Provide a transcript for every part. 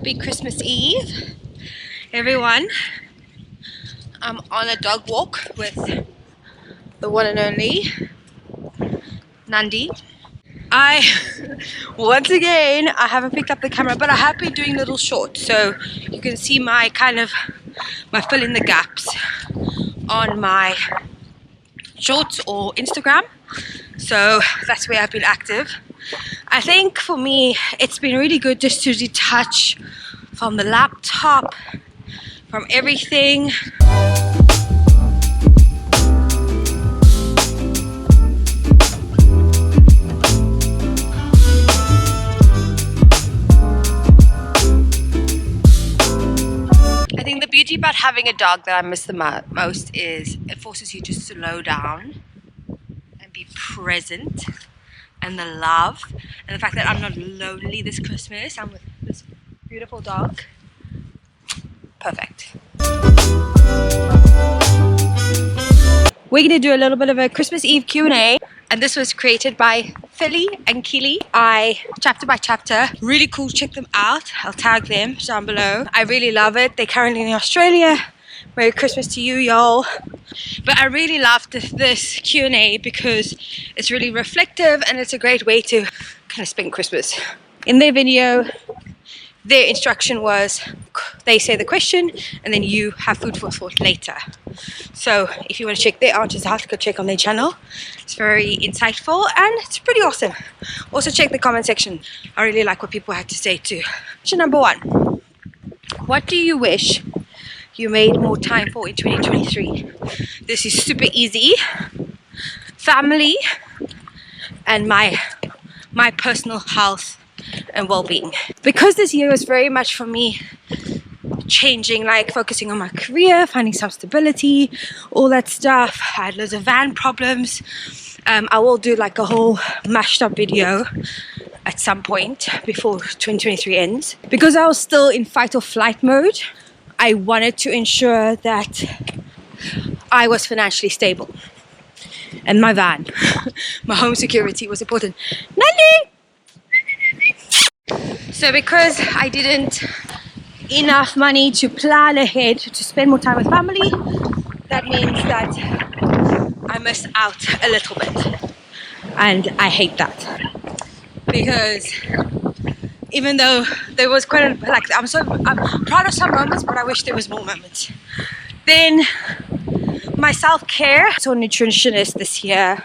Happy Christmas Eve, everyone. I'm on a dog walk with the one and only Nandi. Once again, I haven't picked up the camera, but I have been doing little shorts, so you can see my fill in the gaps on my shorts or Instagram. So that's where I've been active. I think for me, it's been really good just to detach from the laptop, from everything. I think the beauty about having a dog that I miss the most is it forces you to slow down and be present, and the love and the fact that I'm not lonely this Christmas. I'm with this beautiful dog. Perfect. We're going to do a little bit of a Christmas Eve Q&A, and this was created by Keely and Keely. Chapter by chapter, really cool. Check them out. I'll tag them down below. I really love it. They're currently in Australia. Merry Christmas to you, y'all. But I really loved this Q&A because it's really reflective and it's a great way to kind of spend Christmas. In their video, their instruction was they say the question and then you have food for thought later. So if you want to check their answers out, go check on their channel. It's very insightful and it's pretty awesome. Also check the comment section. I really like what people had to say too. Question number 1. What do you wish you made more time for in 2023? This is super easy. Family and my personal health and well-being. Because this year was very much for me changing, like focusing on my career, finding some stability, all that stuff. I had loads of van problems. I will do like a whole mashed up video at some point before 2023 ends. Because I was still in fight or flight mode, I wanted to ensure that I was financially stable. And my van, my home security was important. Nandi! So because I didn't enough money to plan ahead to spend more time with family, that means that I missed out a little bit. And I hate that. Because even though there was quite a, I'm proud of some moments, but I wish there was more moments. Then my self-care. I saw a nutritionist this year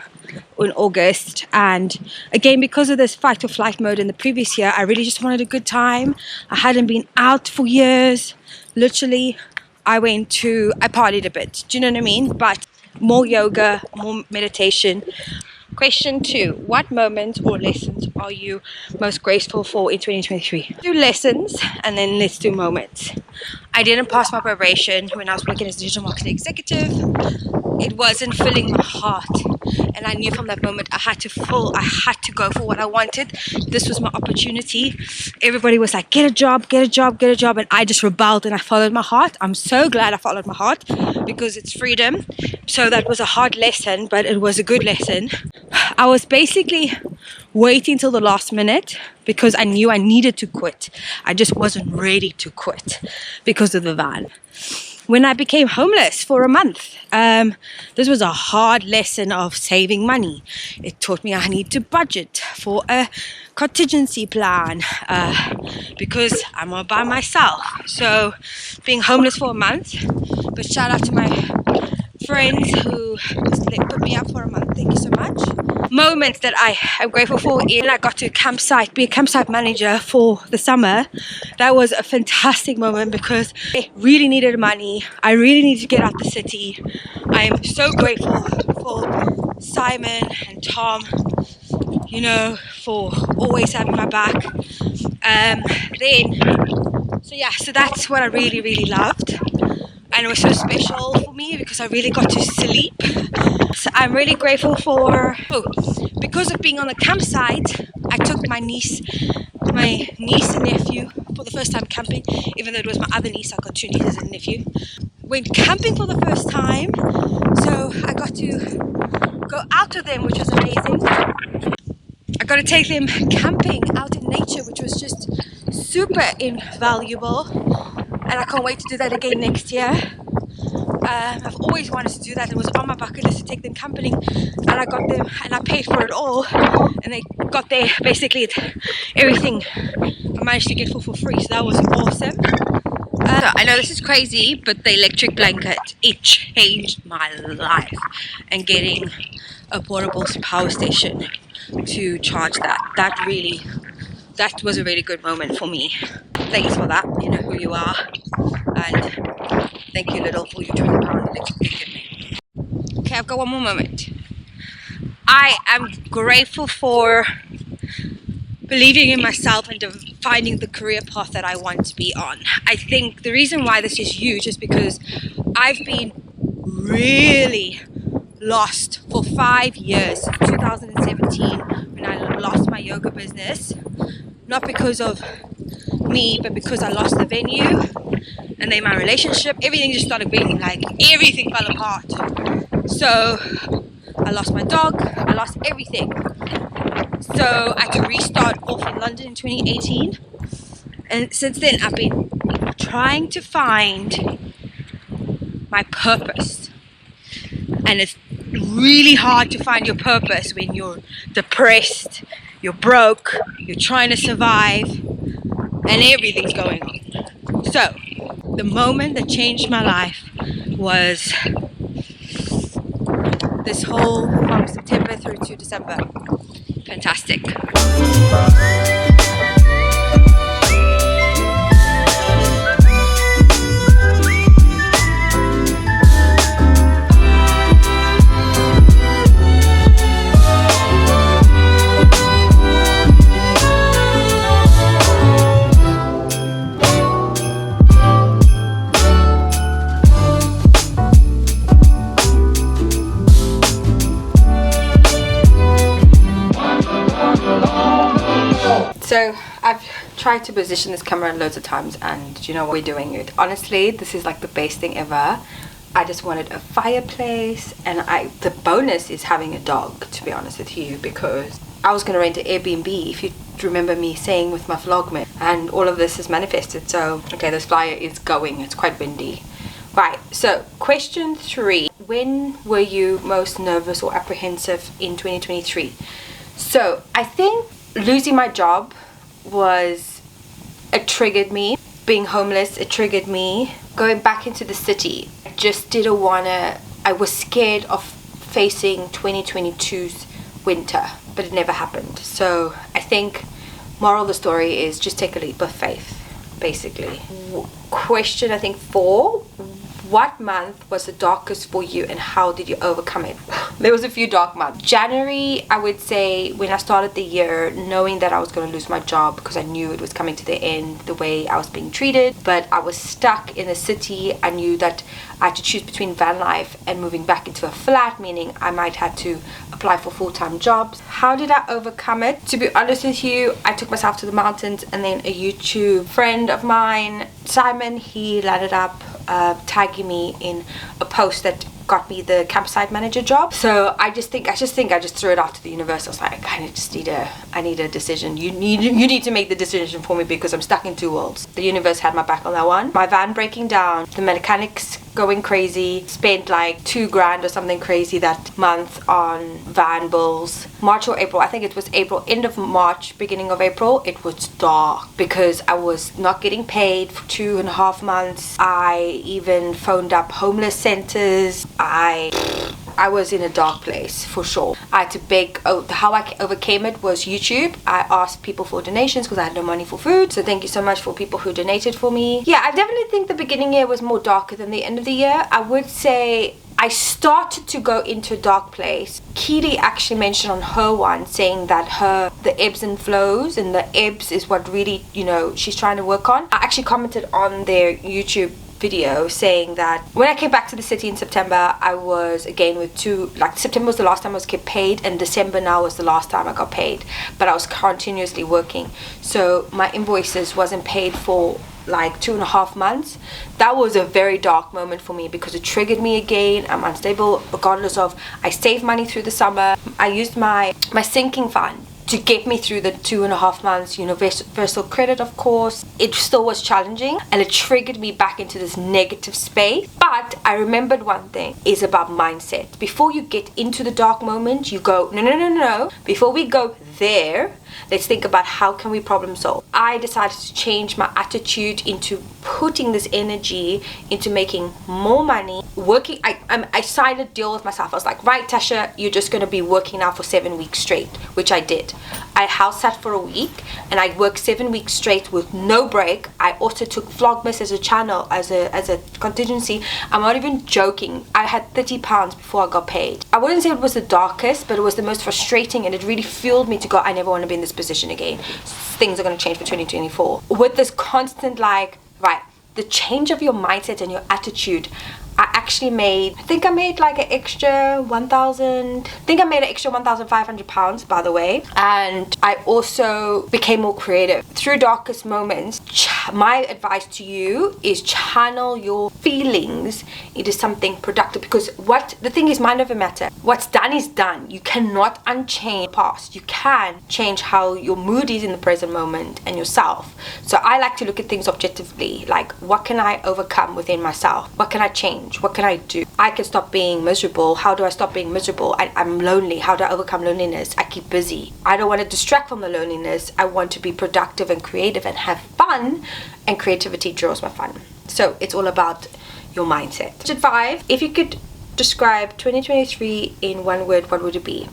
in August, and again because of this fight or flight mode in the previous year, I really just wanted a good time. I hadn't been out for years. Literally, I partied a bit. Do you know what I mean? But more yoga, more meditation. Question 2. What moments or lessons are you most grateful for in 2023? Do lessons and then let's do moments. I didn't pass my probation when I was working as a digital marketing executive. It wasn't filling my heart, and I knew from that moment I had to go for what I wanted. This was my opportunity. Everybody was like, get a job, get a job, get a job, and I just rebelled and I followed my heart. I'm so glad I followed my heart because it's freedom. So that was a hard lesson, but it was a good lesson. I was basically waiting till the last minute because I knew I needed to quit. I just wasn't ready to quit because of the van. When I became homeless for a month, this was a hard lesson of saving money. It taught me I need to budget for a contingency plan because I'm all by myself. So being homeless for a month, but shout out to my friends who put me up for a month. Thank you so much. Moments that I am grateful for is I got to be a campsite manager for the summer. That was a fantastic moment because I really needed money. I really needed to get out the city. I am so grateful for Simon and Tom, you know, for always having my back. So that's what I really, really loved. And it was so special for me because I really got to sleep. So I'm really grateful because of being on the campsite, I took my niece and nephew for the first time camping. Even though it was my other niece, I got 2 nieces and a nephew. Went camping for the first time, so I got to go out with them, which was amazing. I got to take them camping out in nature, which was just super invaluable, and I can't wait to do that again next year. I've always wanted to do that. It was on my bucket list to take them camping, and I got them, and I paid for it all, and they got there basically everything I managed to get for free, so that was awesome. So I know this is crazy, but the electric blanket, it changed my life, and getting a portable power station to charge that was a really good moment for me. Thanks for that, you know who you are, and thank you Little for your £20 electric blanket. Okay, I've got one more moment. I am grateful for believing in myself and finding the career path that I want to be on. I think the reason why this is huge is because I've been really lost for 5 years, since 2017 when I lost my yoga business. Not because of me, but because I lost the venue, and then my relationship, everything just started being like, everything fell apart. So I lost my dog, I lost everything. So I had to restart off in London in 2018, and since then I've been trying to find my purpose, and it's really hard to find your purpose when you're depressed, you're broke, you're trying to survive, and everything's going on. So the moment that changed my life was this whole from September through to December. Fantastic. So I've tried to position this camera loads of times, and you know what, we're doing it. Honestly, this is like the best thing ever. I just wanted a fireplace, and the bonus is having a dog, to be honest with you, because I was going to rent an Airbnb, if you remember me saying with my vlogmas, and all of this has manifested. So okay, this flyer is going, it's quite windy. Right, so question 3, when were you most nervous or apprehensive in 2023? So I think losing my job it triggered me. Being homeless, it triggered me. Going back into the city, I just didn't wanna, I was scared of facing 2022's winter, but it never happened. So I think moral of the story is just take a leap of faith, basically. Question I think 4, what month was the darkest for you and how did you overcome it? There was a few dark months. January, I would say, when I started the year, knowing that I was going to lose my job because I knew it was coming to the end, the way I was being treated, but I was stuck in the city. I knew that I had to choose between van life and moving back into a flat, meaning I might have to apply for full-time jobs. How did I overcome it? To be honest with you, I took myself to the mountains, and then a YouTube friend of mine, Simon, he landed up tagging me in a post that got me the campsite manager job. So I just threw it out to the universe. I was like, I need a decision. You need to make the decision for me, because I'm stuck in 2 worlds. The universe had my back on that one. My van breaking down, the mechanics going crazy, spent like 2 grand or something crazy that month on van bills. March or April, I think it was April, end of March, beginning of April, it was dark because I was not getting paid for 2.5 months. I even phoned up homeless centers. I was in a dark place for sure. I had to beg. How I overcame it was YouTube. I asked people for donations because I had no money for food. So thank you so much for people who donated for me. Yeah, I definitely think the beginning year was more darker than the end of the year. I would say I started to go into a dark place. Keely actually mentioned on her one, saying that the ebbs and flows, and the ebbs is what really, she's trying to work on. I actually commented on their YouTube video saying that when I came back to the city in September, I was again with September was the last time I was get paid, and December now was the last time I got paid, but I was continuously working, so my invoices wasn't paid for like 2.5 months. That was a very dark moment for me because it triggered me again. I'm unstable regardless of, I saved money through the summer. I used my sinking fund to get me through the 2.5 months universal credit. Of course, it still was challenging and it triggered me back into this negative space. But I remembered one thing is about mindset. Before you get into the dark moment, you go, no. Before we go there, let's think about how can we problem solve. I decided to change my attitude into putting this energy into making more money, working. I signed a deal with myself. I was like, right, Tasha, you're just going to be working now for 7 weeks straight, which I did. I house sat for a week and I worked 7 weeks straight with no break. I also took Vlogmas as a channel, as a contingency. I'm not even joking. I had £30 before I got paid. I wouldn't say it was the darkest, but it was the most frustrating, and it really fueled me to go, I never want to be in this position again. Things are going to change for 2024. With this constant, like, right, the change of your mindset and your attitude. I actually made, I think I made like an extra 1,000, I think I made an extra £1,500, by the way. And I also became more creative. Through darkest moments, my advice to you is channel your feelings into something productive, because the thing is, mind over matter. What's done is done. You cannot unchange the past. You can change how your mood is in the present moment and yourself. So I like to look at things objectively, like what can I overcome within myself? What can I change? What can I do? I can stop being miserable. How do I stop being miserable? I'm lonely. How do I overcome loneliness? I keep busy. I don't want to distract from the loneliness. I want to be productive and creative and have fun, and creativity draws my fun. So it's all about your mindset. Question 5, if you could describe 2023 in one word, what would it be?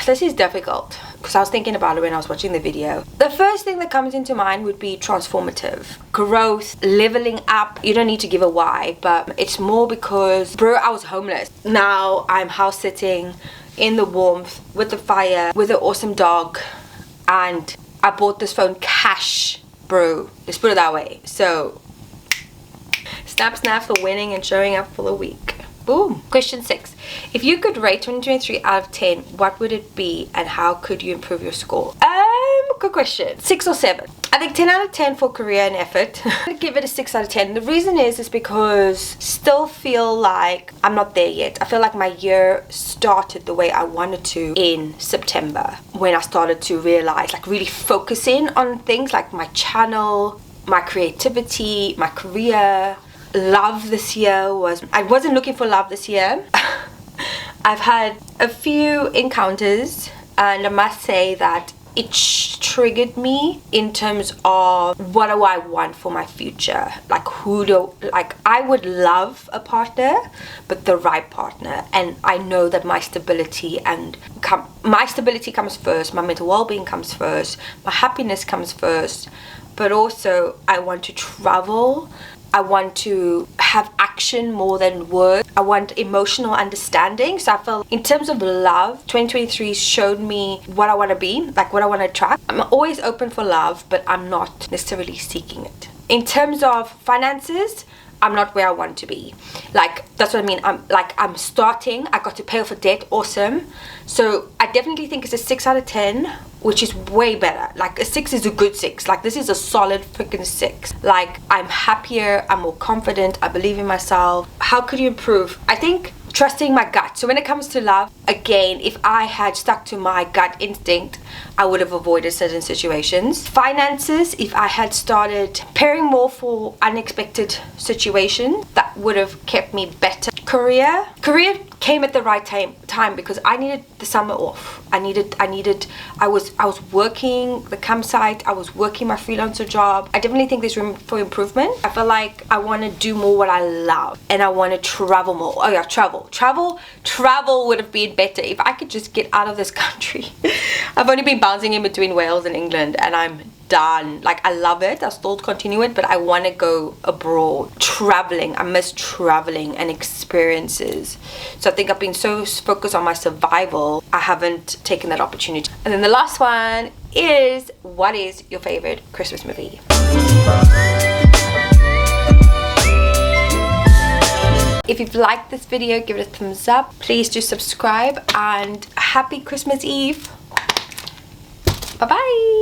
This is difficult because I was thinking about it when I was watching the video. The first thing that comes into mind would be transformative, growth, leveling up. You don't need to give a why, but it's more because, bro, I was homeless. Now I'm house sitting in the warmth with the fire with an awesome dog, and I bought this phone cash, bro. Let's put it that way. So snap for winning and showing up for the week. Boom. Question 6. If you could rate 2023 out of 10, what would it be and how could you improve your score? Good question. 6 or 7. I think 10 out of 10 for career and effort. I'd give it a 6 out of 10. The reason is because still feel like I'm not there yet. I feel like my year started the way I wanted to in September, when I started to realize, like, really focus in on things like my channel, my creativity, my career. Love this year I wasn't looking for love this year. I've had a few encounters, and I must say that it triggered me in terms of what do I want for my future. Like, I would love a partner, but the right partner. And I know that my stability comes first, my mental well-being comes first, my happiness comes first, but also I want to travel. I want to have action more than words. I want emotional understanding. So I felt in terms of love, 2023 showed me what I want to be, like what I want to attract. I'm always open for love, but I'm not necessarily seeking it. In terms of finances, I'm not where I want to be. Like, that's what I mean. I'm starting. I got to pay off a debt. Awesome. So I definitely think it's a 6 out of 10, which is way better. Like, a 6 is a good 6. Like, this is a solid freaking 6. Like, I'm happier. I'm more confident. I believe in myself. How could you improve? I think trusting my gut. So when it comes to love, again, if I had stuck to my gut instinct, I would have avoided certain situations. Finances, if I had started preparing more for unexpected situations, that would have kept me better. Career came at the right time because I needed the summer off. I was working the campsite, I was working my freelancer job. I definitely think there's room for improvement. I feel like I want to do more what I love, and I want to travel more. Oh yeah, travel would have been better if I could just get out of this country. I've only been bouncing in between Wales and England, and I'm done. Like, I love it. I'll still continue it, but I want to go abroad. Traveling. I miss traveling and experiences. So I think I've been so focused on my survival, I haven't taken that opportunity. And then the last one is, what is your favorite Christmas movie? If you've liked this video, give it a thumbs up. Please do subscribe, and happy Christmas Eve. Bye bye.